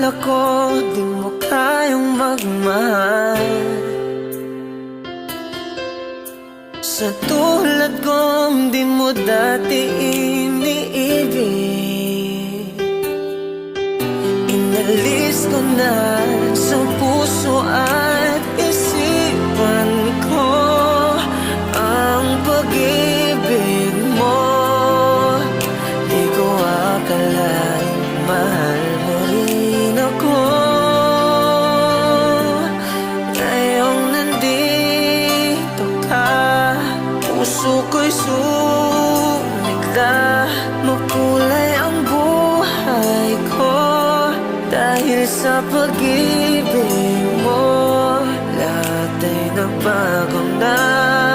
akala ko di mo kayang magmahal. Sa tulad kong di mo dati iniibig, inalis ko na sa puso at isipan ko ang pag-ibig mo. Di ko akalain mahal mo rin ako. Ngayong nandito ka, puso ko'y sumigla. Makulay ang buhay ko dahil sa pag-ibig mo. Lahat ay nagbago na.